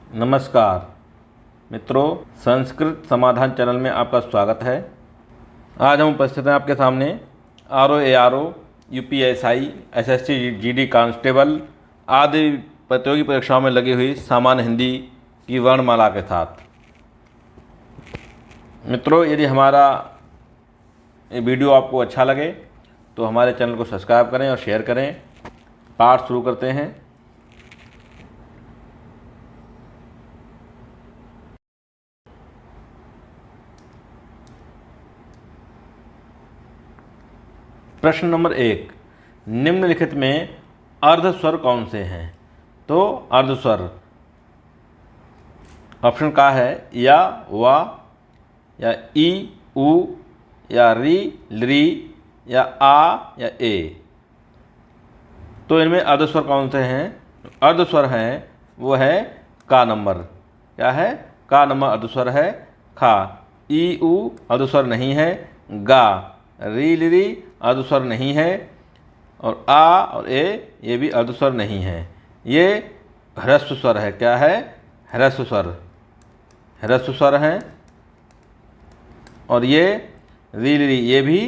नमस्कार मित्रों, संस्कृत समाधान चैनल में आपका स्वागत है। आज हम उपस्थित हैं आपके सामने RO ARO, UPSI, SSC, GD constable आदि प्रतियोगी परीक्षाओं में लगी हुई सामान्य हिंदी की वर्णमाला के साथ। मित्रों, यदि हमारा ये वीडियो आपको अच्छा लगे तो हमारे चैनल को सब्सक्राइब करें और शेयर करें। पाठ शुरू करते हैं। प्रश्न नंबर 1, निम्नलिखित में अर्ध स्वर कौन से हैं? तो अर्ध स्वर ऑप्शन का है या, वा, या ई, उ, या री, लरी, या आ, या ए। तो इनमें अर्ध स्वर कौन से हैं? अर्ध स्वर हैं वो है का नंबर। क्या है? का नंबर अर्ध स्वर है। खा, ई, उ अर्ध स्वर नहीं है। गा, री, लरी अर्ध स्वर नहीं है। और आ और ए ये भी अर्ध स्वर नहीं है। ये ह्रस्व स्वर है। क्या है? ह्रस्व स्वर। ह्रस्व स्वर हैं। और ये री, लरी ये भी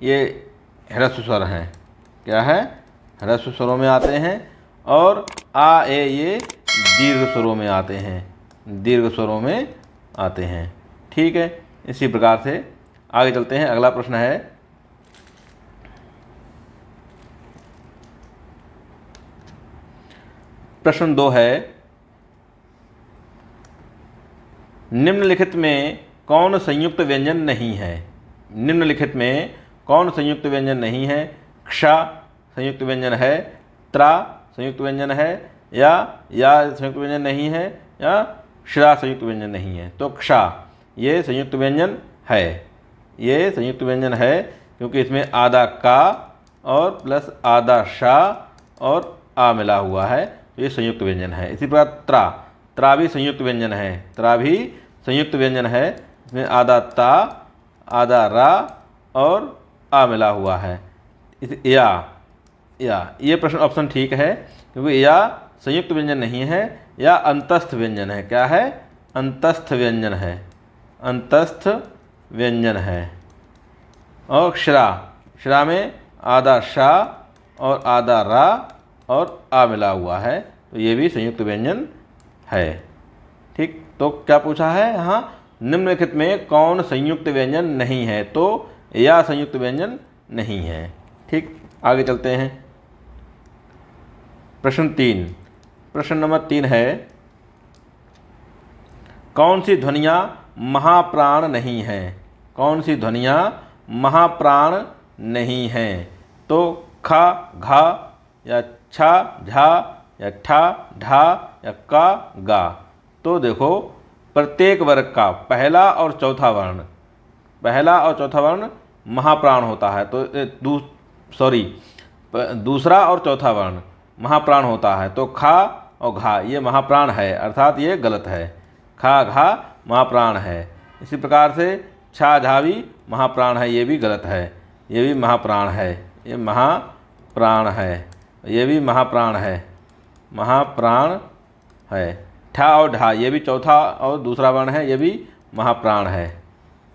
ये ह्रस्व स्वर हैं। क्या है? ह्रस्व स्वरों में आते हैं। और आ, ए ये दीर्घ स्वरों में आते हैं। दीर्घ स्वरों में आते हैं। ठीक है, इसी प्रकार से आगे चलते हैं। अगला प्रश्न है प्रश्न 2 है, निम्नलिखित में कौन संयुक्त व्यंजन नहीं है? निम्नलिखित में कौन संयुक्त व्यंजन नहीं है? क्ष संयुक्त व्यंजन है, त्रा संयुक्त व्यंजन है, या संयुक्त व्यंजन नहीं है, या श्रा संयुक्त व्यंजन नहीं है। तो क्ष ये संयुक्त व्यंजन है। ये संयुक्त व्यंजन है क्योंकि इसमें आधा का और प्लस आधा शा और आ मिला हुआ है, तो ये संयुक्त व्यंजन है। इसी प्रकार त्रा भी संयुक्त व्यंजन है। त्रा भी संयुक्त व्यंजन है। इसमें आधा ता, आधा रा और आ मिला हुआ है। या ये प्रश्न ऑप्शन ठीक है क्योंकि या संयुक्त व्यंजन नहीं है, या अंतस्थ व्यंजन है। क्या है? अंतस्थ व्यंजन है। अंतस्थ व्यंजन है। और श्रा में आधा शा और आधा रा और आ मिला हुआ है, तो ये भी संयुक्त व्यंजन है। ठीक, तो क्या पूछा है यहाँ? निम्नलिखित में कौन संयुक्त व्यंजन नहीं है? तो या संयुक्त व्यंजन नहीं है। ठीक, आगे चलते हैं। प्रश्न 3। प्रश्न नंबर 3 है, कौन सी ध्वनियाँ महाप्राण नहीं है? कौन सी ध्वनियाँ महाप्राण नहीं हैं? तो खा, घा, या छा, झा, या ठा, ढा, या का, गा। तो देखो, प्रत्येक वर्ग का पहला और चौथा वर्ण महाप्राण होता है। तो दूसरा और चौथा वर्ण महाप्राण होता है। तो खा और घा ये महाप्राण है, अर्थात ये गलत है। खा, घा महाप्राण है। इसी प्रकार से छा, झा भी महाप्राण है, ये भी गलत है। ये भी महाप्राण है। ये महाप्राण है। ये भी महाप्राण है। महाप्राण है। ठा और ढा ये भी चौथा और दूसरा वर्ण है, ये भी महाप्राण है।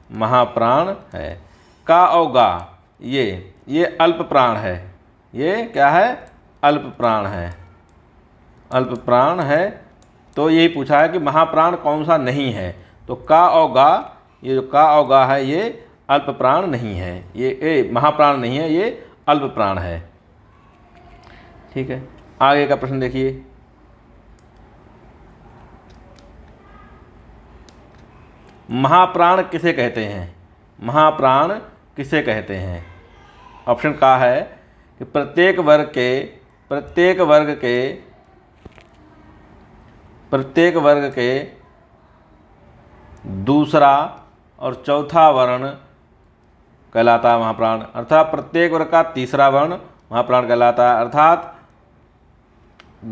महाप्राण है। का और गा ये अल्प प्राण है। ये क्या है? अल्प प्राण है। अल्प प्राण है। तो यही पूछा है कि महाप्राण कौन सा नहीं है? तो का और गा, ये जो का और गा है ये अल्प प्राण नहीं है। ये महाप्राण नहीं है, ये अल्प प्राण है। ठीक है, आगे का प्रश्न देखिए। महाप्राण किसे कहते हैं? महाप्राण किसे कहते हैं? ऑप्शन का है कि प्रत्येक वर्ग के दूसरा और चौथा वर्ण कहलाता है महाप्राण। अर्थात प्रत्येक वर्ग का तीसरा वर्ण महाप्राण कहलाता है। अर्थात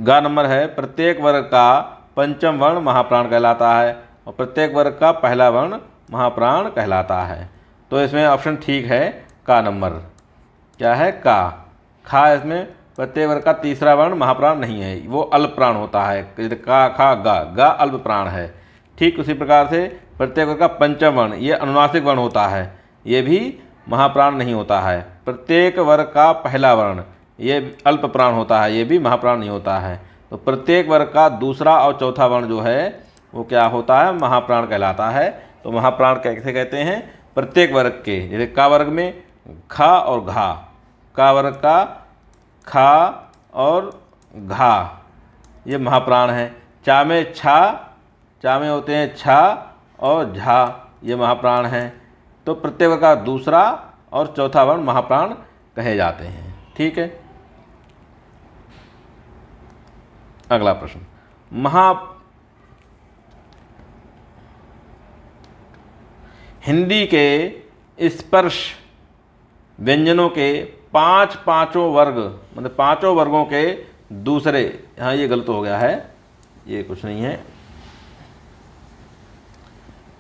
गा नंबर है, प्रत्येक वर्ग का पंचम वर्ण महाप्राण कहलाता है और प्रत्येक वर्ग का पहला वर्ण महाप्राण कहलाता है। तो इसमें ऑप्शन ठीक है, का नंबर। क्या है? का। खा इसमें प्रत्येक वर्ग का तीसरा वर्ण महाप्राण नहीं है, वो अल्प प्राण होता है। जैसे का, खा, गा अल्प प्राण है। ठीक उसी प्रकार से प्रत्येक वर्ग का पंचम वर्ण ये अनुनासिक वर्ण होता है, ये भी महाप्राण नहीं होता है। प्रत्येक वर्ग का पहला वर्ण ये अल्प प्राण होता है, ये भी महाप्राण नहीं होता है। तो प्रत्येक वर्ग का दूसरा और चौथा वर्ण जो है वो क्या होता है, महाप्राण कहलाता है। तो महाप्राण कैसे कहते हैं, प्रत्येक वर्ग के, जैसे का वर्ग में खा और घा, का वर्ग का खा और घा ये महाप्राण है। चा में छा, चा में होते हैं छा और झा, ये महाप्राण है। तो प्रत्येक वर्ग का दूसरा और चौथा वर्ण महाप्राण कहे जाते हैं। ठीक है, अगला प्रश्न। हिंदी के स्पर्श व्यंजनों के पांचों वर्ग, मतलब पांचों वर्गों के दूसरे, हाँ ये गलत हो गया है, ये कुछ नहीं है।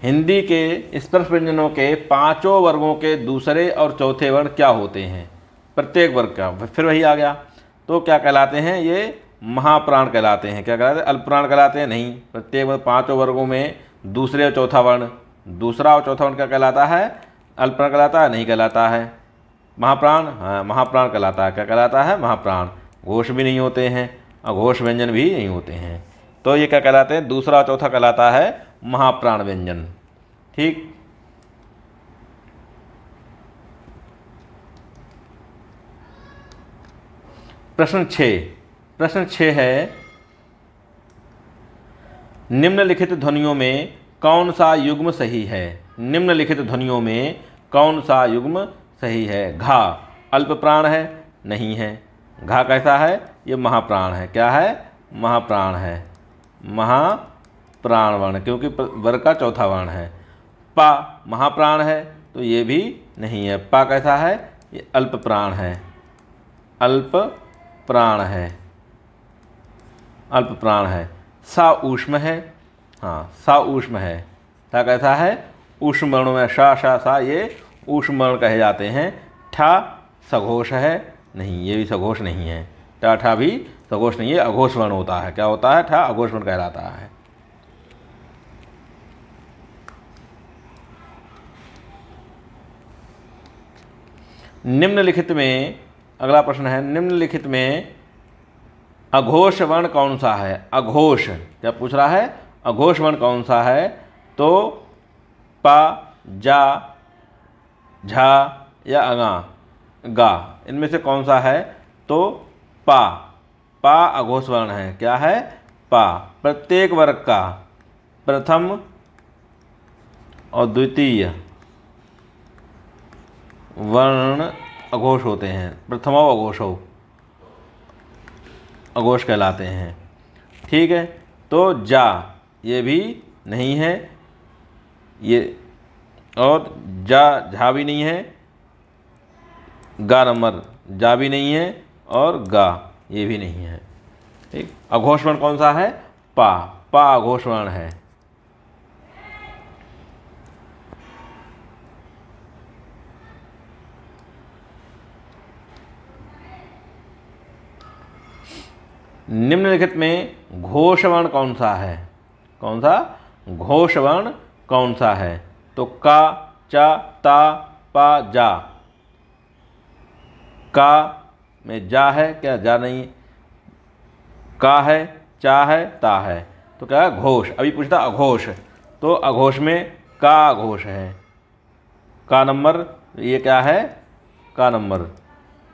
हिंदी के स्पर्श व्यंजनों के पांचों वर्गों के दूसरे और चौथे वर्ण क्या होते हैं, प्रत्येक वर्ग का, फिर वही आ गया। तो क्या कहलाते हैं, ये महाप्राण कहलाते हैं। क्या कहलाते हैं, अल्पप्राण कहलाते हैं नहीं। प्रत्येक पांचों वर्गों में दूसरे और चौथा वर्ण, दूसरा और चौथा वर्ण क्या कहलाता है, अल्पप्राण कहलाता है, नहीं कहलाता है। महाप्राण, हाँ महाप्राण कहलाता है। क्या कहलाता है, महाप्राण। घोष भी नहीं होते हैं, अघोष व्यंजन भी नहीं होते हैं। तो ये क्या कहलाते हैं, दूसरा और चौथा कहलाता है महाप्राण व्यंजन। ठीक, प्रश्न 6 है, निम्नलिखित ध्वनियों में कौन सा युग्म सही है। निम्नलिखित ध्वनियों में कौन सा युग्म सही है। घा अल्प प्राण है, नहीं है। घा कैसा है, ये महाप्राण है। क्या है, महाप्राण है, महाप्राण वर्ण, क्योंकि वर्ग का चौथा वर्ण है। पा महाप्राण है, तो ये भी नहीं है। पा कैसा है, ये अल्प प्राण है, अल्प प्राण है, अल्प प्राण है। सा ऊष्म है, हाँ सा ऊष्म है। सा कैसा है, ऊष्म वर्ण में शा शा सा, ये ऊष्म वर्ण कहे जाते हैं। ठा सघोष है, नहीं ये भी सघोष नहीं है। टा ठा भी सघोष नहीं है, अघोष वर्ण होता है। क्या होता है, ठा अघोष वर्ण कहलाता है। निम्नलिखित में, अगला प्रश्न है, निम्नलिखित में अघोष वर्ण कौन सा है। अघोष क्या पूछ रहा है, अघोष वर्ण कौन सा है। तो पा, जा, झा या अगा, गा, इनमें से कौन सा है। तो पा, पा अघोष वर्ण है। क्या है, पा। प्रत्येक वर्ग का प्रथम और द्वितीय वर्ण अघोष होते हैं। प्रथमो अघोषो अघोष कहलाते हैं। ठीक है, तो जा ये भी नहीं है, ये और जा झा भी नहीं है। गा नंबर जा भी नहीं है और गा ये भी नहीं है। ठीक, अघोष वर्ण कौन सा है, पा। पा अघोष वर्ण है। निम्नलिखित में घोष वर्ण कौन सा है। कौन सा, घोष वर्ण कौन सा है। तो का, चा, ता, पा, जा। का में जा है, क्या जा नहीं, का है, चा है, ता है। तो क्या है, घोष। अभी पूछता अघोष, तो अघोष में का अघोष है। का नंबर ये क्या है, का नंबर।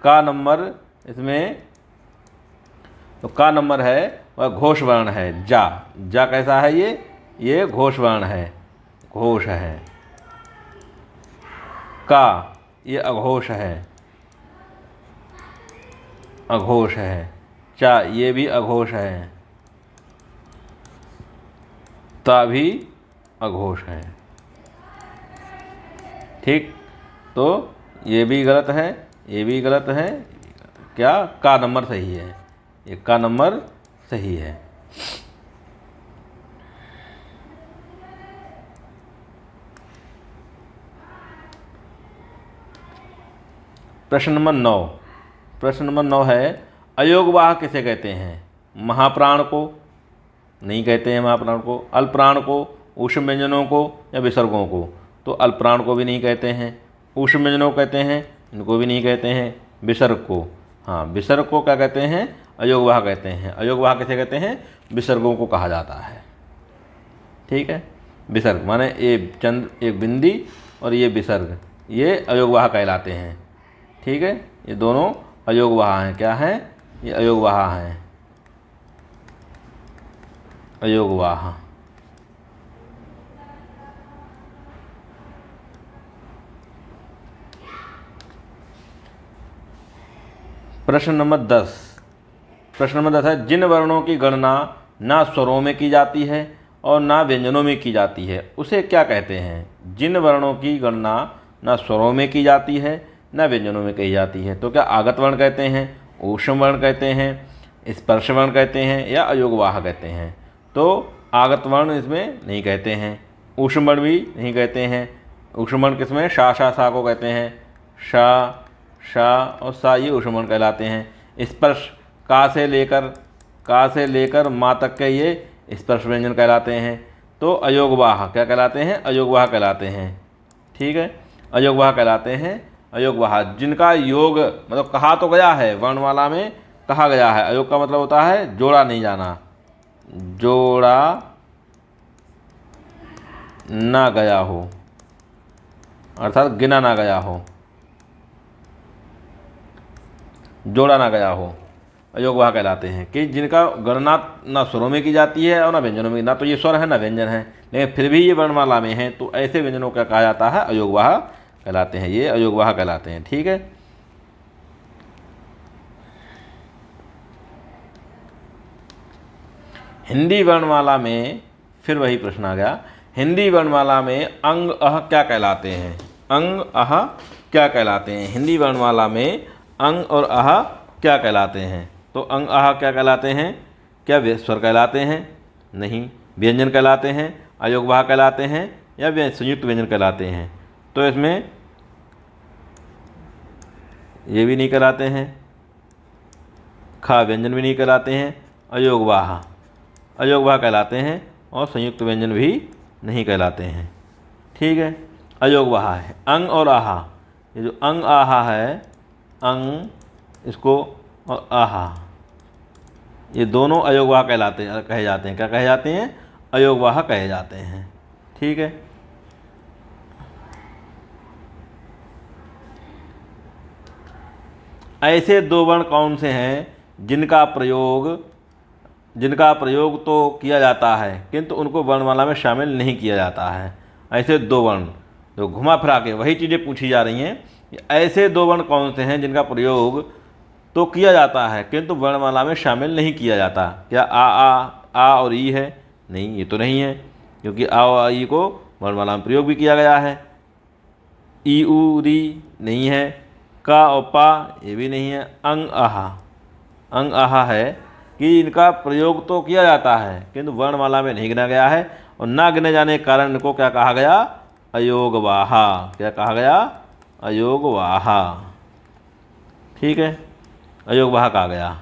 का नंबर इसमें, तो का नंबर है वह घोष वर्ण है। जा, जा कैसा है, ये घोष वर्ण है, घोष है। का ये अघोष है, अघोष है। चा ये भी अघोष है, ता भी अघोष है। ठीक, तो ये भी गलत है, ये भी गलत है। क्या, का नंबर सही है, ये का नंबर सही है। प्रश्न नंबर 9 है, अयोगवाह किसे कहते हैं? महाप्राण को नहीं कहते हैं, महाप्राण को। अल्पप्राण को, ऊष्म व्यंजनों को या विसर्गों को? तो अल्पप्राण को भी नहीं कहते हैं, ऊष्म व्यंजनों को कहते हैं, इनको भी नहीं कहते हैं। विसर्ग को, हाँ विसर्ग को क्या कहते हैं? अयोगवाह कहते हैं। अयोगवाह किसे कहते हैं? विसर्गों को कहा जाता है। ठीक है, विसर्ग माने ये चंद एक बिंदी और ये विसर्ग, ये अयोगवाह कहलाते हैं। ठीक है, ये दोनों अयोगवाह हैं। क्या हैं? ये अयोगवाह हैं, अयोगवाह। प्रश्न नंबर 10। प्रश्न नंबर 10 है, जिन वर्णों की गणना ना स्वरों में की जाती है और ना व्यंजनों में की जाती है उसे क्या कहते हैं? जिन वर्णों की गणना ना स्वरों में की जाती है ना व्यंजनों में कही जाती है, तो क्या आगत वर्ण कहते हैं, ऊष्म वर्ण कहते हैं, स्पर्श वर्ण कहते हैं या अयोगवाह कहते हैं? तो आगत वर्ण इसमें नहीं कहते हैं, ऊष्म वर्ण भी नहीं कहते हैं। ऊष्म वर्ण किसमें? शा शा सा को कहते हैं, शा शा और सा, ये ऊष्म वर्ण कहलाते हैं। स्पर्श का से लेकर माँ तक के ये स्पर्श व्यंजन कहलाते हैं। तो अयोगवाह क्या कहलाते हैं? अयोगवाह कहलाते हैं। ठीक है, अयोगवाह कहलाते हैं। अयोगवाह जिनका योग मतलब कहा तो गया है, वर्णमाला में कहा गया है। अयोग का मतलब होता है जोड़ा नहीं जाना, जोड़ा ना गया हो, अर्थात गिना ना गया हो, जोड़ा ना गया हो, अयोगवाह कहलाते हैं। कि जिनका गणना ना स्वरों में की जाती है और ना व्यंजनों में, ना तो ये स्वर है ना व्यंजन है, लेकिन फिर भी ये वर्णमाला में है, तो ऐसे व्यंजनों का कहा जाता है अयोगवाह कहलाते हैं। ये अयोगवाह कहलाते हैं। ठीक है, हिंदी वर्णमाला में फिर वही प्रश्न आ गया। हिंदी वर्णमाला में अंग अह क्या कहलाते हैं? अंग अह क्या कहलाते हैं? हिंदी वर्णमाला में अंग और अह क्या कहलाते हैं? तो अंग अह क्या कहलाते हैं? क्या स्वर कहलाते हैं? नहीं। व्यंजन कहलाते हैं, अयोगवाह कहलाते हैं या संयुक्त व्यंजन कहलाते हैं? तो इसमें ये भी नहीं कहलाते हैं, खा व्यंजन भी नहीं कहलाते हैं, अयोगवाह कहलाते हैं और संयुक्त व्यंजन भी नहीं कहलाते हैं। ठीक है, अयोगवाह है। अंग और आहा, ये जो अंग आहा है, अंग इसको और आहा, ये दोनों अयोगवाह कहे जाते हैं। क्या कहे जाते हैं? अयोगवाह कहे जाते हैं। ठीक है, ऐसे दो वर्ण कौन से हैं जिनका प्रयोग तो किया जाता है किंतु उनको वर्णमाला में शामिल नहीं किया जाता है? ऐसे दो वर्ण, जो घुमा फिरा के वही चीज़ें पूछी जा रही हैं। ऐसे दो वर्ण कौन से हैं जिनका प्रयोग तो किया जाता है किंतु वर्णमाला में शामिल नहीं किया जाता? क्या आ और ई है? नहीं, ये तो नहीं है, क्योंकि आ और ई को वर्णमाला में प्रयोग भी किया गया है। ई उ री नहीं है, का और पा ये भी नहीं है। अंग आहा है कि इनका प्रयोग तो किया जाता है किंतु वर्णमाला में नहीं गिना गया है, और ना गिने जाने के कारण इनको क्या कहा गया? अयोगवाह। क्या कहा गया? अयोगवाह। ठीक है, अयोगवाह कहा गया।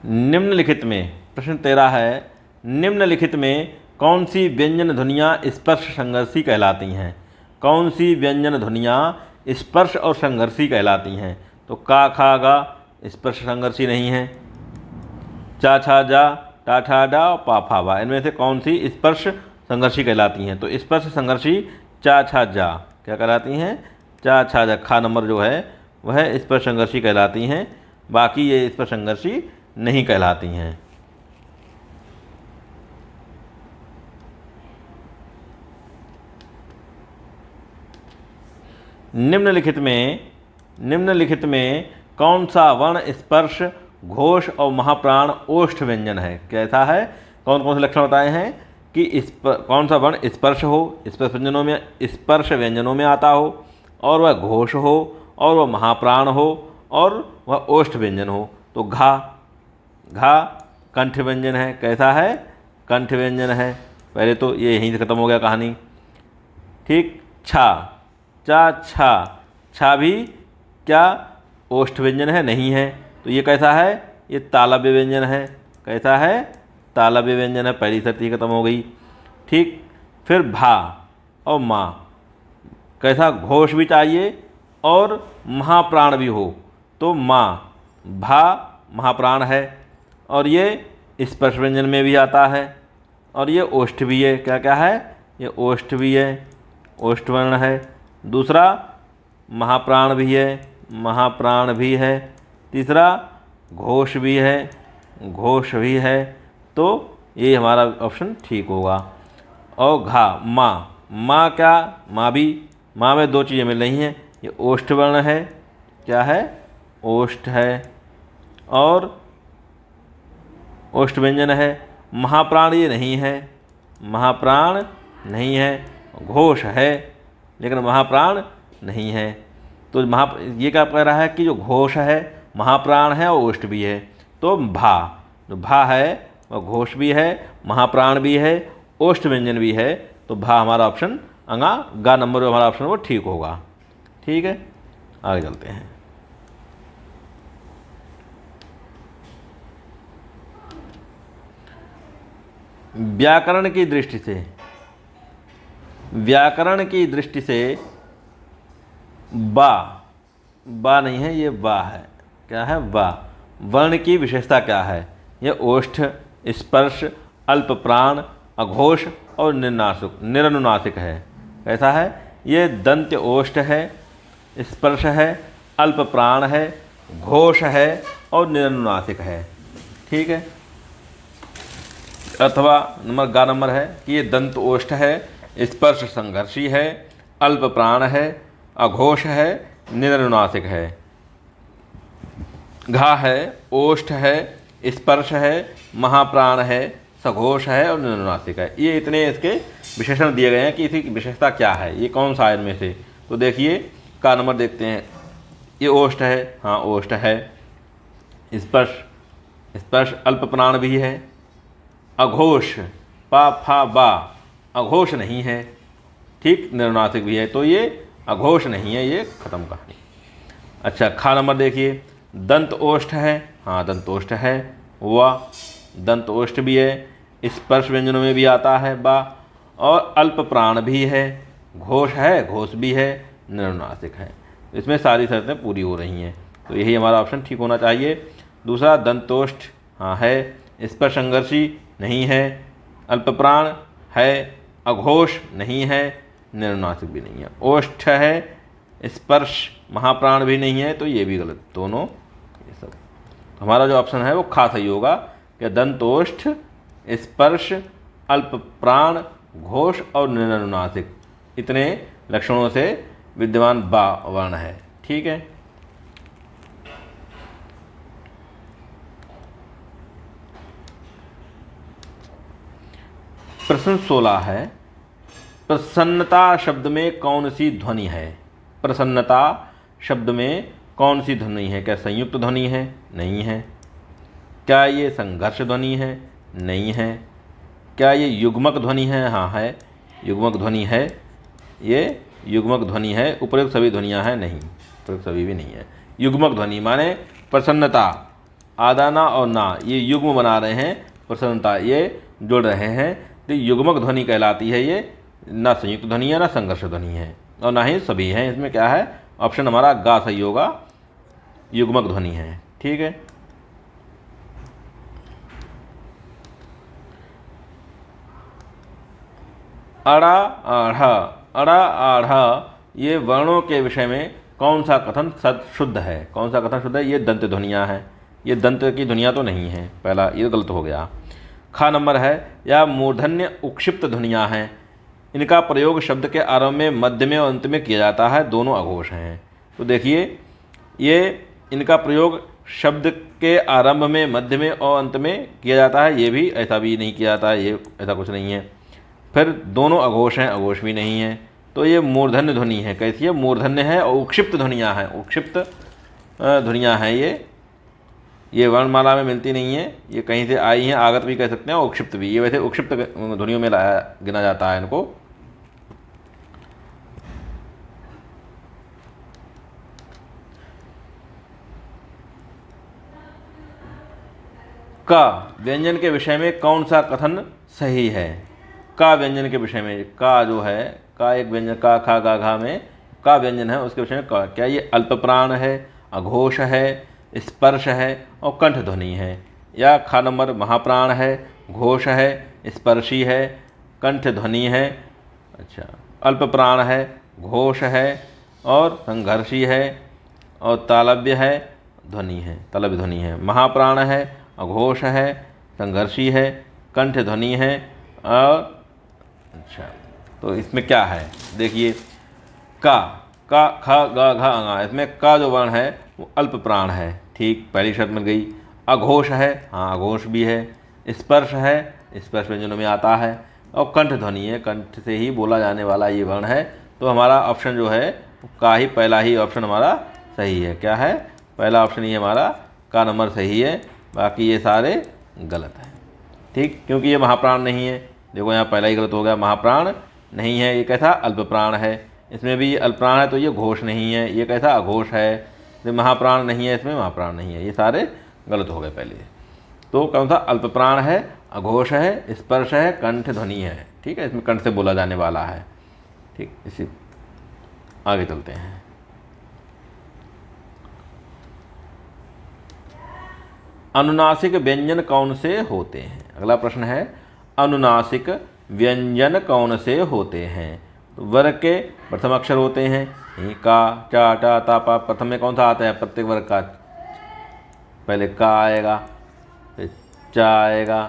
निम्नलिखित में प्रश्न 13 है, निम्नलिखित में कौन सी व्यंजन ध्वनियाँ स्पर्श संघर्षी कहलाती हैं? कौन सी व्यंजन ध्वनियाँ स्पर्श और संघर्षी कहलाती हैं? तो का खा गा स्पर्श संघर्षी नहीं है, चा छा जा टा ठा डा पा फा बा, इनमें से कौन सी स्पर्श संघर्षी कहलाती हैं? तो स्पर्श संघर्षी चा छा जा क्या कहलाती हैं? चा छा जा, खा नंबर जो है वह स्पर्श संघर्षी कहलाती हैं, बाकी ये स्पर्श संघर्षी नहीं कहलाती हैं। निम्नलिखित में कौन सा वर्ण स्पर्श, घोष और महाप्राण ओष्ठ व्यंजन है? कैसा है? कौन कौन से लक्षण बताए हैं कि कौन सा वर्ण स्पर्श हो, स्पर्श व्यंजनों में आता हो, और वह घोष हो, और वह महाप्राण हो, और वह ओष्ठ व्यंजन हो? तो घा कंठ व्यंजन है। कैसा है? कंठ व्यंजन है। पहले तो ये यहीं से खत्म हो गया कहानी। ठीक, छा चा छा, छा भी क्या ओष्ठ व्यंजन है? नहीं है। तो ये कैसा है? ये तालव्य व्यंजन है। कैसा है? तालव्य व्यंजन है। पहली शर्त ही खत्म हो गई। ठीक। फिर भा और माँ, कैसा? घोष भी चाहिए और महाप्राण भी हो। तो माँ, भा महाप्राण है और ये स्पर्श व्यंजन में भी आता है और ये ओष्ठ भी है। क्या क्या है? ये ओष्ठ भी है, ओष्ठ वर्ण है। दूसरा महाप्राण भी है, महाप्राण भी है। तीसरा घोष भी है, घोष भी है। तो ये हमारा ऑप्शन ठीक होगा। और घा माँ, माँ क्या? माँ भी, माँ में दो चीज़ें मिल रही हैं। ये ओष्ठ वर्ण है। क्या है? ओष्ठ है और ओष्ठ व्यंजन है। महाप्राण ये नहीं है, महाप्राण नहीं है। घोष है लेकिन महाप्राण नहीं है। तो ये क्या कह रहा है कि जो घोष है महाप्राण है और ओष्ठ भी है। तो भा, जो भा है वह घोष भी है, महाप्राण भी है, ओष्ठ व्यंजन भी है। तो भा हमारा ऑप्शन अंगा गा नंबर जो हमारा ऑप्शन वो ठीक होगा। ठीक है, आगे चलते हैं। व्याकरण की दृष्टि से, व्याकरण की दृष्टि से बा, बा नहीं है, ये बा है। क्या है? बा वर्ण की विशेषता क्या है? ये ओष्ठ, स्पर्श, अल्प प्राण, अघोष और निरनुनासिक है। कैसा है? ये दंत्य ओष्ठ है, स्पर्श है, अल्प प्राण है, घोष है और निरनुनासिक है। ठीक है। अथवा गा नंबर है कि ये दंत ओष्ठ है, स्पर्श संघर्षी है, अल्प प्राण है, अघोष है, निरनुनासिक है। घा है, ओष्ठ है, स्पर्श है, महाप्राण है, सघोष है और निरनुनासिक है। ये इतने इसके विशेषण दिए गए हैं कि इसकी विशेषता क्या है, ये कौन सा है इनमें से। तो देखिए का नंबर देखते हैं। ये ओष्ठ है, हाँ ओष्ठ है। स्पर्श, स्पर्श अल्प प्राण भी है। अघोष, पा फा बा, अघोष नहीं है। ठीक, निरनुनासिक भी है। तो ये अघोष नहीं है, ये खत्म कहानी। अच्छा, खा नंबर देखिए। दंत ओष्ठ है, हाँ दंत ओष्ठ है। वाह, दंत ओष्ठ भी है, स्पर्श व्यंजनों में भी आता है बा, और अल्प प्राण भी है, घोष है, घोष भी है, निरनुनासिक है। इसमें सारी शर्तें पूरी हो रही हैं। तो यही हमारा ऑप्शन ठीक होना चाहिए। दूसरा दंतोष्ठ, हाँ है। स्पर्श संघर्षी नहीं है, अल्प प्राण है, अघोष नहीं है, निरनुनासिक भी नहीं है। ओष्ठ है, स्पर्श महाप्राण भी नहीं है। तो ये भी गलत, दोनों ये सब। तो हमारा जो ऑप्शन है वो खा सही होगा कि दंतोष्ठ, स्पर्श, अल्प प्राण, घोष और निरनुनासिक इतने लक्षणों से विद्यमान बा वर्ण है। ठीक है। प्रश्न 16 है, प्रसन्नता शब्द में कौन सी ध्वनि है? प्रसन्नता शब्द में कौन सी ध्वनि है? क्या संयुक्त ध्वनि है? नहीं है। क्या ये संघर्ष ध्वनि है? नहीं है। क्या ये युग्मक ध्वनि है? हाँ है, युग्मक ध्वनि है। ये युग्मक ध्वनि है। उपयुक्त सभी ध्वनियाँ हैं? नहीं, उपयुक्त सभी भी नहीं है। युग्मक ध्वनि माने प्रसन्नता, आदाना और ना ये युग्म बना रहे हैं, प्रसन्नता ये जुड़ रहे हैं, तो युग्मक ध्वनि कहलाती है। ये ना संयुक्त ध्वनि है, ना संघर्ष ध्वनि है, और ना ही सभी हैं। इसमें क्या है? ऑप्शन हमारा गा सही होगा, युग्मक ध्वनि है। ठीक है। अड़ा आढ़ा, अड़ा आढ़ा ये वर्णों के विषय में कौन सा कथन शुद्ध है? कौन सा कथन शुद्ध है? ये दंत ध्वनियाँ हैं। ये दंत की ध्वनियाँ तो नहीं हैं। पहला ये गलत हो गया। खा नंबर है, या मूर्धन्य उक्षिप्त ध्वनियाँ हैं। इनका प्रयोग शब्द के आरंभ में, मध्य में और अंत में किया जाता है। दोनों अघोष हैं। तो देखिए ये इनका प्रयोग शब्द के आरंभ में, मध्य में और अंत में किया जाता है। ये भी ऐसा भी नहीं किया जाता है, ये ऐसा कुछ नहीं है। फिर दोनों अघोष हैं, अघोष भी नहीं है। तो ये मूर्धन्य ध्वनि है। कैसी है? मूर्धन्य है और उक्षिप्त ध्वनियाँ हैं। उक्षिप्त ध्वनियाँ हैं। ये वर्णमाला में मिलती नहीं है, ये कहीं से आई हैं, आगत भी कह सकते हैं और उक्षिप्त भी। ये वैसे उक्षिप्त ध्वनियों में गिना जाता है इनको। का व्यंजन के विषय में कौन सा कथन सही है? का व्यंजन के विषय में, का जो है, का एक व्यंजन, का खा गा घा में का व्यंजन है, उसके विषय में का, क्या ये अल्प प्राण है, अघोष है, स्पर्श है और कंठ ध्वनि है? या खा नंबर महाप्राण है, घोष है, स्पर्शी है, कंठ ध्वनि है, अच्छा अल्प प्राण है, घोष है और संघर्षी है और तालव्य है, ध्वनि है, तालव्य ध्वनि है। महाप्राण है, अघोष है, संघर्षी है, कंठ ध्वनि है और अच्छा, तो इसमें क्या है देखिए, का खा गा घा अंगा, इसमें का जो वर्ण है वो अल्प प्राण है, ठीक, पहली शर्त मिल गई। अघोष है, हाँ अघोष भी है। स्पर्श है, स्पर्श व्यंजनों में आता है और कंठ ध्वनि है, कंठ से ही बोला जाने वाला ये वर्ण है। तो हमारा ऑप्शन जो है का ही, पहला ही ऑप्शन हमारा सही है। क्या है? पहला ऑप्शन ही हमारा का नंबर सही है, बाकी ये सारे गलत हैं, ठीक, क्योंकि ये महाप्राण नहीं है। देखो यहाँ पहला ही गलत हो गया, महाप्राण नहीं है, ये कैसा अल्प प्राण है। इसमें भी अल्प प्राण है तो ये घोष नहीं है, ये कैसा अघोष है। तो महाप्राण नहीं है, इसमें महाप्राण नहीं है, ये सारे गलत हो गए पहले। तो कौन सा? अल्प प्राण है, अघोष है, स्पर्श है, कंठ ध्वनि है, ठीक है, इसमें कंठ से बोला जाने वाला है, ठीक। इसी आगे चलते हैं। अनुनासिक व्यंजन कौन से होते हैं? अगला प्रश्न है, अनुनासिक व्यंजन कौन से होते हैं? तो वर्ग के प्रथम अक्षर होते हैं, का, चा, टा, ता, पा। प्रथम में कौन सा आता है? प्रत्येक वर्ग का पहले का आएगा, फिर चा आएगा,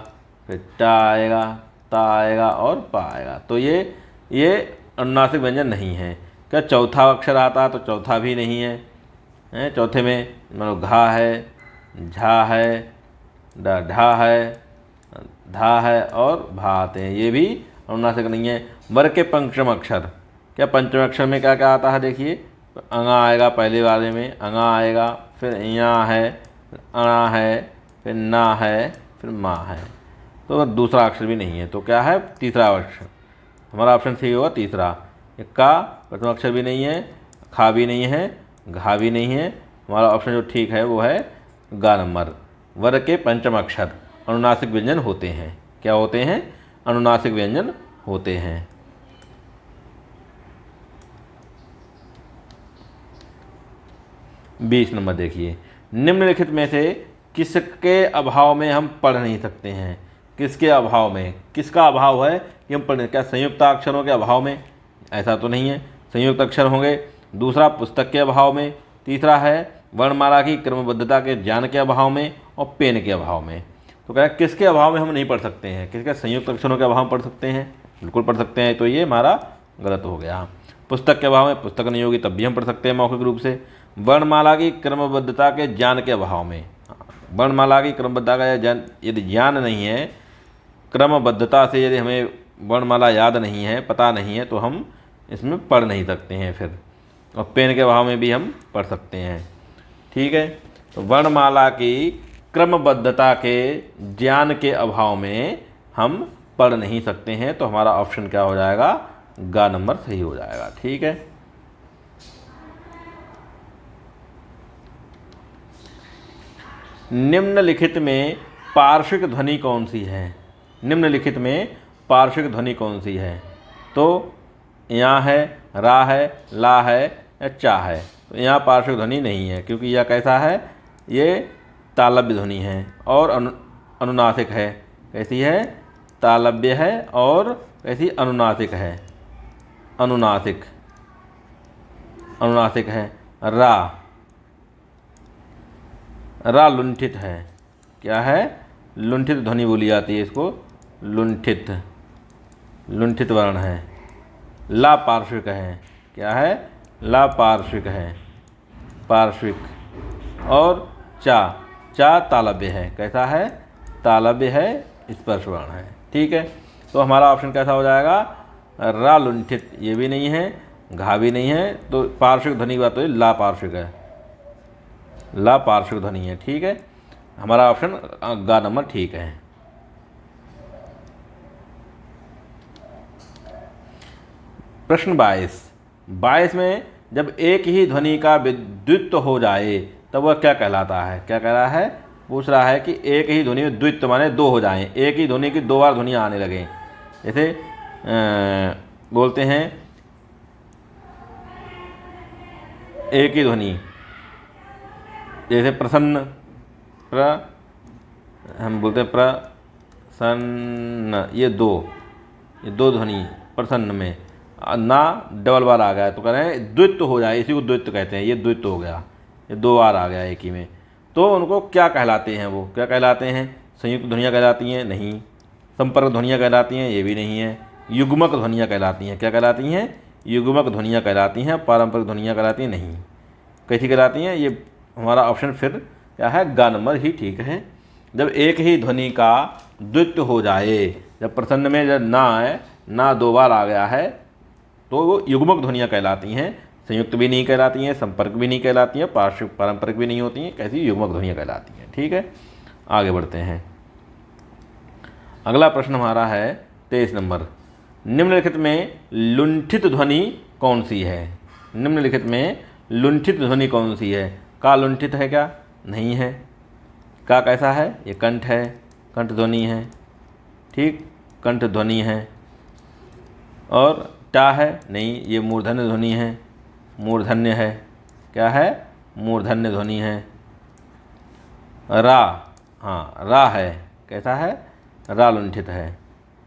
फिर टा आएगा, ता आएगा और पा आएगा। तो ये अनुनासिक व्यंजन नहीं है। क्या चौथा अक्षर आता? तो चौथा भी नहीं है। चौथे में मानो घा है, झा है, ढा है, धा है और भा आते हैं, ये भी अनुनासिक नहीं है। वर्ग के पंचम अक्षर, क्या पंचम अक्षर में क्या क्या आता है? देखिए, अंगा आएगा पहले वाले में, अंगा आएगा, फिर या है, अणा है, फिर ना है, फिर माँ है। तो दूसरा अक्षर भी नहीं है, तो क्या है? तीसरा अक्षर हमारा ऑप्शन सही होगा, तीसरा। का प्रथम अक्षर भी नहीं है, खा भी नहीं है, घा भी नहीं है, हमारा ऑप्शन जो ठीक है वो है गा नंबर। वर्ग के पंचम अक्षर अनुनासिक व्यंजन होते हैं। क्या होते हैं? अनुनासिक व्यंजन होते हैं। बीस नंबर देखिए, निम्नलिखित में से किसके अभाव में हम पढ़ नहीं सकते हैं? किसके अभाव में? किसका अभाव है कि हम पढ़? क्या संयुक्त अक्षरों के अभाव में? ऐसा तो नहीं है, संयुक्त अक्षर होंगे। दूसरा, पुस्तक के अभाव में। तीसरा है वर्णमाला की क्रमबद्धता के ज्ञान के अभाव में और पेन के अभाव में। तो कह किसके अभाव में हम नहीं पढ़ सकते हैं? किसके? संयुक्त अक्षरों के अभाव में पढ़ सकते हैं, बिल्कुल पढ़ सकते हैं। तो ये हमारा गलत हो गया। पुस्तक के अभाव में, पुस्तक नहीं होगी तब भी हम पढ़ सकते हैं मौखिक रूप से। वर्णमाला की क्रमबद्धता के ज्ञान के अभाव में, वर्णमाला की क्रमबद्धता का ज्ञान यदि ज्ञान नहीं है, क्रमबद्धता से यदि हमें वर्णमाला याद नहीं है, पता नहीं है, तो हम इसमें पढ़ नहीं सकते हैं फिर। और पेन के अभाव में भी हम पढ़ सकते हैं, ठीक है। तो वर्णमाला की क्रमबद्धता के ज्ञान के अभाव में हम पढ़ नहीं सकते हैं, तो हमारा ऑप्शन क्या हो जाएगा? गा नंबर सही हो जाएगा, ठीक है। निम्नलिखित में पार्श्विक ध्वनि कौन सी है? निम्नलिखित में पार्श्विक ध्वनि कौन सी है? तो यहाँ है, रा है, ला है या चा है। तो यहाँ पार्श्विक ध्वनि नहीं है, क्योंकि यह कैसा है? ये तालव्य ध्वनि है और अनुनासिक है। कैसी है? तालव्य है और कैसी? अनुनासिक है। अनुनासिक अनुनासिक है। रा लुंठित है। क्या है? लुंठित ध्वनि बोली जाती है इसको, लुंठित, लुंठित वर्ण है। ला पार्श्विक है। क्या है? ला पार्श्विक है, पार्श्विक। और चा तालव्य है। कैसा है? तालव्य है, स्पर्श वर्ण है, ठीक है। तो हमारा ऑप्शन कैसा हो जाएगा? रा लुंठित, ये भी नहीं है, घा भी नहीं है, तो पार्श्विक ध्वनि की बात तो ला पार्श्विक है, ला पार्श्विक ध्वनि है, ठीक है। हमारा ऑप्शन गा नंबर ठीक है। प्रश्न 22 में जब एक ही ध्वनि का विद्युत्व हो जाए तब वह क्या कहलाता है? क्या कह रहा है? पूछ रहा है कि एक ही ध्वनि में द्वित्व माने दो हो जाएं, एक ही ध्वनि की दो बार ध्वनियाँ आने लगें। जैसे बोलते हैं एक ही ध्वनि, जैसे प्रसन्न, हम बोलते हैं प्रसन्न, ये दो ध्वनि प्रसन्न में ना डबल बार आ गया तो कह रहे हैं द्वित्व हो जाए, इसी को द्वित्व कहते हैं। ये द्वित्व हो गया, ये दो बार आ गया एक ही में, तो उनको क्या कहलाते हैं? वो क्या कहलाते हैं? संयुक्त ध्वनियाँ कहलाती हैं? नहीं। संपर्क ध्वनियाँ कहलाती हैं? ये भी नहीं है। युग्मक ध्वनियाँ कहलाती हैं। क्या कहलाती हैं? युग्मक ध्वनियाँ कहलाती हैं। पारंपरिक ध्वनियाँ कहलाती हैं? नहीं। कैसी कहलाती हैं? ये हमारा ऑप्शन फिर क्या है? ग नंबर ही ठीक है। जब एक ही ध्वनि का द्वित्व हो जाए, जब प्रसन्न में जब ना आए, ना दो बार आ गया है, तो वो युग्मक ध्वनियाँ कहलाती हैं। संयुक्त भी नहीं कहलाती हैं, संपर्क भी नहीं कहलाती हैं, पारंपरिक भी नहीं होती हैं। कैसी? युग्मक ध्वनियाँ कहलाती हैं। ठीक है, आगे बढ़ते हैं। अगला प्रश्न हमारा है 23 नंबर। निम्नलिखित में लुंठित ध्वनि कौन सी है? निम्नलिखित में लुंठित ध्वनि कौन सी है? का लुंठित है क्या? नहीं है। का कैसा है? ये कंठ है, कंठ ध्वनि है। ठीक, कंठ ध्वनि है। और टा है? नहीं, ये मूर्धन्य ध्वनि है, मूर्धन्य है। क्या है? मूर्धन्य ध्वनि है। रा, हाँ रा है, कैसा है? रा लुंठित है।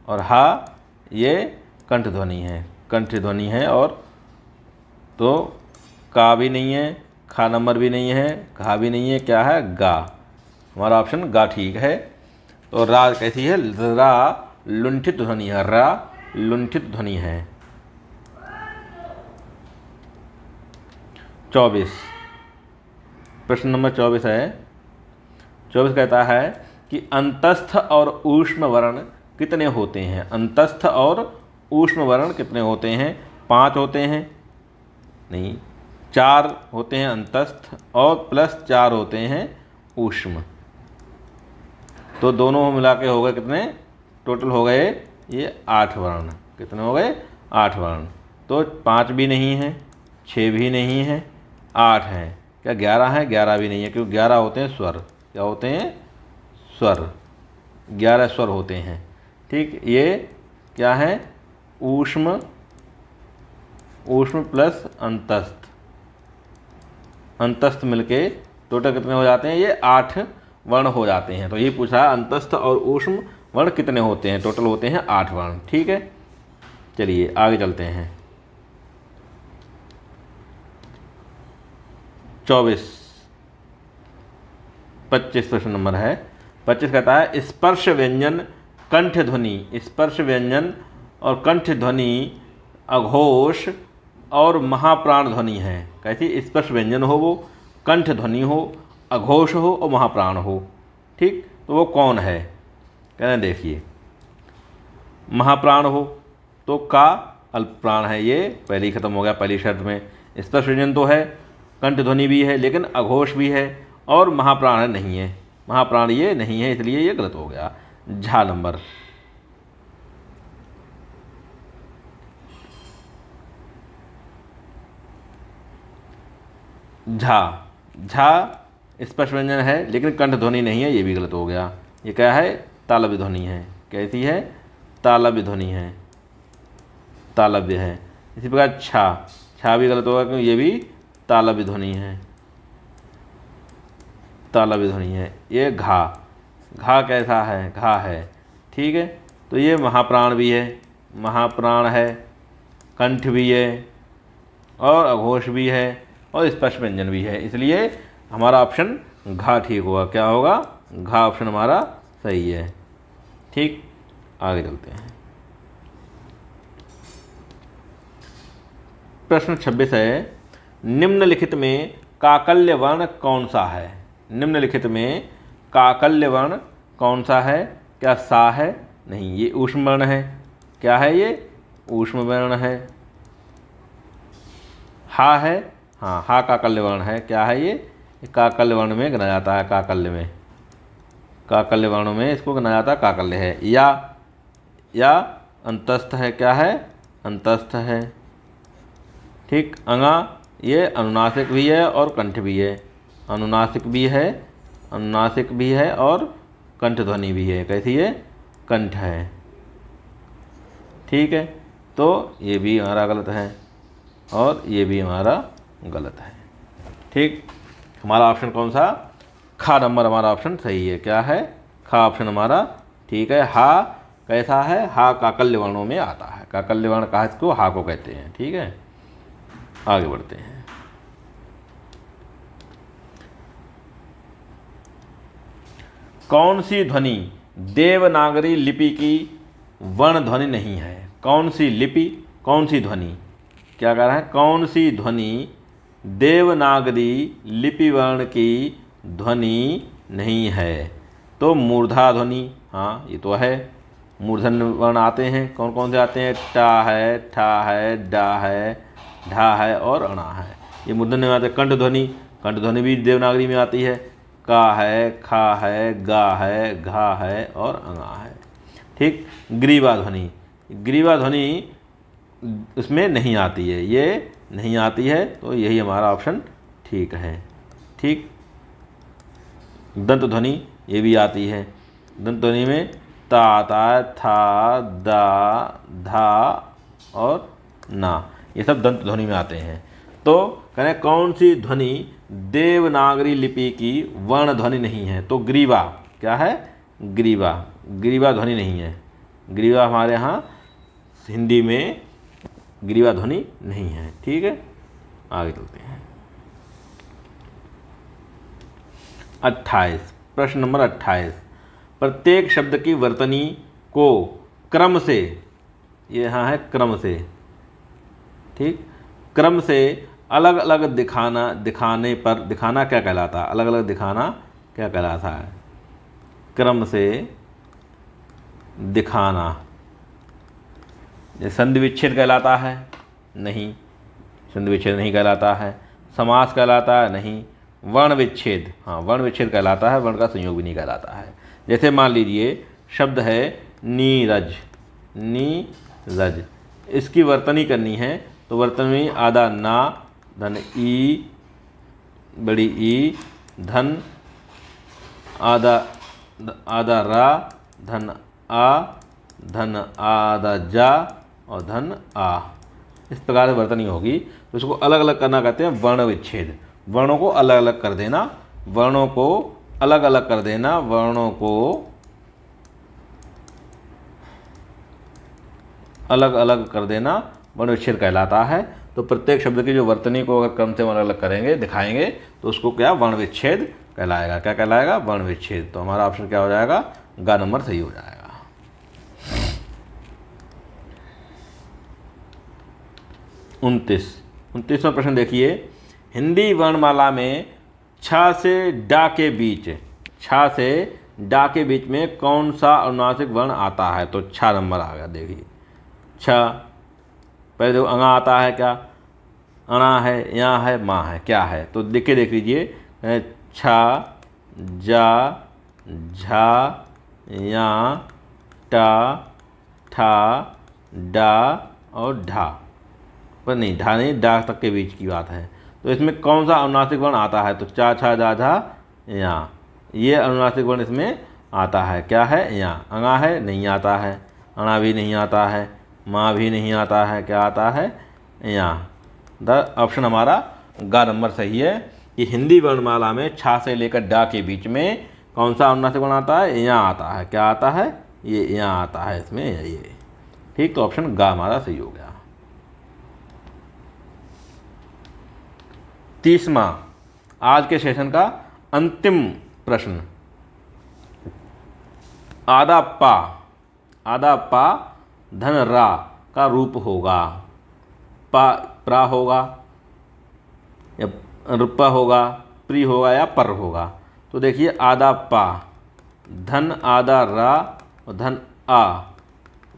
और हा, ये कंठ ध्वनि है, कंठ ध्वनि है। और तो का भी नहीं है, खा नंबर भी नहीं है, घा भी नहीं है। क्या है? गा। हमारा ऑप्शन गा ठीक है। तो रा कैसी है? रा लुंठित ध्वनि है, रा लुंठित ध्वनि है। 24, प्रश्न नंबर 24 है। 24 कहता है कि अंतस्थ और ऊष्म वर्ण कितने होते हैं? अंतस्थ और ऊष्म वर्ण कितने होते हैं? 5 होते हैं? नहीं, 4 होते हैं अंतस्थ और प्लस 4 होते हैं ऊष्म। तो दोनों मिला के हो गए कितने? टोटल हो गए ये 8 वर्ण। कितने हो गए? 8 वर्ण। तो 5 भी नहीं है, 6 भी नहीं है, 8 हैं। क्या 11 है? 11 भी नहीं है, क्योंकि 11 होते हैं स्वर। क्या होते हैं? स्वर। 11 स्वर होते हैं। ठीक, ये क्या है? ऊष्म, ऊष्म प्लस अंतस्थ, अंतस्थ मिलके टोटल कितने हो जाते हैं? ये 8 वर्ण हो जाते हैं। तो ये पूछा अंतस्थ और ऊष्म वर्ण कितने होते हैं? टोटल होते हैं 8 वर्ण। ठीक है, चलिए आगे चलते हैं। 25 प्रश्न नंबर है। 25 कहता है स्पर्श व्यंजन कंठ ध्वनि, स्पर्श व्यंजन और कंठ ध्वनि अघोष और महाप्राण ध्वनि है। कैसी? स्पर्श व्यंजन हो, वो कंठ ध्वनि हो, अघोष हो और महाप्राण हो। ठीक, तो वो कौन है? कहना देखिए, महाप्राण हो तो का अल्पप्राण है, ये पहले ही खत्म हो गया पहली शर्त में। स्पर्श व्यंजन तो है, कंठ ध्वनि भी है, लेकिन अघोष भी है और महाप्राण नहीं है। महाप्राण ये नहीं है, इसलिए ये गलत हो गया। झा नंबर। झा, झा स्पर्श व्यंजन है लेकिन कंठ ध्वनि नहीं है, ये भी गलत हो गया। ये क्या है? तालव्य ध्वनि है। कैसी है? तालव्य ध्वनि है, तालव्य है। इसी प्रकार छा, छा भी गलत होगा क्योंकि ये भी तालव्य ध्वनि है, तालव्य ध्वनि है। ये घा, घा कैसा है? घा है। ठीक है, तो ये महाप्राण भी है, महाप्राण है, कंठ भी है और अघोष भी है और स्पर्श व्यंजन भी है, इसलिए हमारा ऑप्शन घा ठीक होगा। क्या होगा? घा ऑप्शन हमारा सही है। ठीक, आगे चलते हैं। प्रश्न 26 है। निम्नलिखित में काकल्य वर्ण कौन सा है? निम्नलिखित में काकल्य वर्ण कौन सा है? क्या सा है? नहीं, ये ऊष्म वर्ण है। क्या है? ये ऊष्म वर्ण है। हा है? हाँ, हा काकल्य वर्ण है। क्या है ये? काकल्य वर्ण में गिना जाता है, काकल्य में, काकल्य वर्णों में इसको गिना जाता है, काकल्य है। या अंतस्थ है। क्या है? अंतस्थ है। ठीक, अंगा ये अनुनासिक भी है और कंठ भी है, अनुनासिक भी है अनुनासिक भी है और कंठ ध्वनि भी है। कैसी है? कंठ है। ठीक है, तो ये भी हमारा गलत है और ये भी हमारा गलत है। ठीक, हमारा ऑप्शन कौन सा? खा नंबर हमारा ऑप्शन सही है। क्या है? खा ऑप्शन हमारा ठीक है। हा कैसा है? हा काकल्य वर्णों में आता है। काकल्य वर्ण कहा इसको? हा को कहते हैं। ठीक है, आगे बढ़ते हैं। कौन सी ध्वनि देवनागरी लिपि की वर्ण ध्वनि नहीं है? कौन सी लिपि, कौन सी ध्वनि, क्या कह रहा है? कौन सी ध्वनि देवनागरी लिपि वर्ण की ध्वनि नहीं है? तो मूर्धा ध्वनि, हाँ ये तो है। मूर्धन्य वर्ण आते हैं, कौन कौन से आते हैं? टा है, ठा है, डा है, ढा है और अणा है। ये मूर्धन्य में आते हैं। कंठ ध्वनि, कंठ ध्वनि भी देवनागरी में आती है। का है, खा है, गा है, घा है और अंगा है। ठीक, ग्रीवा ध्वनि, ग्रीवा ध्वनि इसमें नहीं आती है, ये नहीं आती है, तो यही हमारा ऑप्शन ठीक है। ठीक, दंत ध्वनि ये भी आती है। दंत ध्वनि में ता आता है, था, दा, धा और ना, ये सब दंत ध्वनि में आते हैं। तो कह रहे कौन सी ध्वनि देवनागरी लिपि की वर्ण ध्वनि नहीं है? तो ग्रीवा, क्या है? ग्रीवा, ग्रीवा ध्वनि नहीं है। ग्रीवा हमारे यहाँ हिंदी में ग्रीवा ध्वनि नहीं है। ठीक है, आगे चलते हैं। 28, प्रश्न नंबर 28। प्रत्येक शब्द की वर्तनी को क्रम से, ये यहाँ है क्रम से, ठीक, क्रम से अलग अलग दिखाने पर, दिखाना क्या कहलाता है? अलग अलग दिखाना क्या कहलाता है? क्रम से दिखाना, संधि विच्छेद कहलाता है? नहीं, संधि विच्छेद नहीं कहलाता है। समास कहलाता है? नहीं। वर्ण विच्छेद, हाँ वर्ण विच्छेद कहलाता है, वर्ण का संयोग भी नहीं कहलाता है। जैसे मान लीजिए शब्द है नीरज, नीरज, इसकी वर्तनी करनी है तो वर्तनी आधा ना, धन ई, बड़ी ई, धन आधा आधा रा, धन आ, धन आधा जा और धन आ, इस प्रकार से वर्तनी होगी। तो इसको अलग अलग करना कहते हैं वर्ण विच्छेद। वर्णों को अलग अलग कर देना, वर्णों को अलग अलग कर देना, वर्णों को अलग अलग कर देना वर्ण विच्छेद कहलाता है। तो प्रत्येक शब्द की जो वर्तनी को अगर क्रम से अलग अलग करेंगे, दिखाएंगे, तो उसको क्या? वर्ण विच्छेद कहलाएगा। क्या कहलाएगा? वर्ण विच्छेद। तो हमारा ऑप्शन क्या हो जाएगा? ग नंबर सही हो जाएगा। 29वां प्रश्न देखिए। हिंदी वर्णमाला में छ से डा के बीच, छ से डा के बीच में कौन सा अनुनासिक वर्ण आता है? तो छ नंबर आ गया। देखिए छ, पहले देखो अंगा आता है, क्या? अणा है, या है, माँ है, क्या है? तो देख लीजिए, छ, जा, झा, या, टा, ठा, डा और ढा, पर नहीं, ढा नहीं, डा तक के बीच की बात है। तो इसमें कौन सा अनुनासिक वर्ण आता है? तो चा, छा, जा, झा, या, ये अनुनासिक वर्ण इसमें आता है। क्या है? या। अंगा है? नहीं आता है। अणा भी नहीं आता है, माँ भी नहीं आता है, क्या आता है? या। द ऑप्शन हमारा ग नंबर सही है कि हिंदी वर्णमाला में छा से लेकर डा के बीच में कौन सा अनुनासिक वर्ण आता है? या आता है। क्या आता है? ये या आता है इसमें, ये। ठीक, तो ऑप्शन ग हमारा सही हो गया। 30वां आज के सेशन का अंतिम प्रश्न। आधा पा धन रा का रूप होगा। पा प्रा होगा या रुपा होगा, प्री होगा या पर होगा। तो देखिए आधा पा, धन आधा रा और धन आ,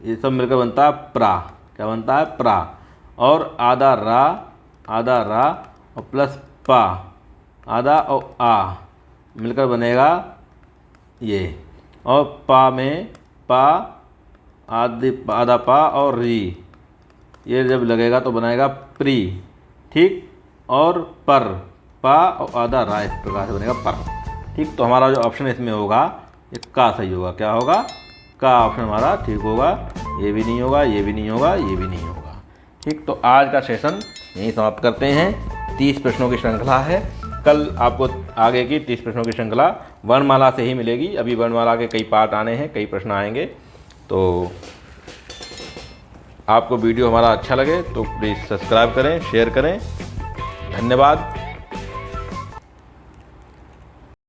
ये सब मिलकर बनता है प्रा। क्या बनता है? प्रा। और आधा रा और प्लस पा, आधा और आ मिलकर बनेगा ये। और पा में पा, आधा पा और री, ये जब लगेगा तो बनाएगा प्री। ठीक, और पर, पा और आधा रा, इस प्रकार से बनेगा पर। ठीक। तो हमारा जो ऑप्शन इसमें होगा ये का सही होगा। क्या होगा? का ऑप्शन हमारा ठीक होगा। ये भी नहीं होगा, ये भी नहीं होगा, ये भी नहीं होगा। ठीक। तो आज का सेशन यहीं समाप्त करते हैं। 30 प्रश्नों की श्रृंखला है। कल आपको आगे की 30 प्रश्नों की श्रृंखला वर्णमाला से ही मिलेगी। अभी वर्णमाला के कई पार्ट आने हैं, कई प्रश्न आएंगे। तो आपको वीडियो हमारा अच्छा लगे तो प्लीज़ सब्सक्राइब करें, शेयर करें। धन्यवाद।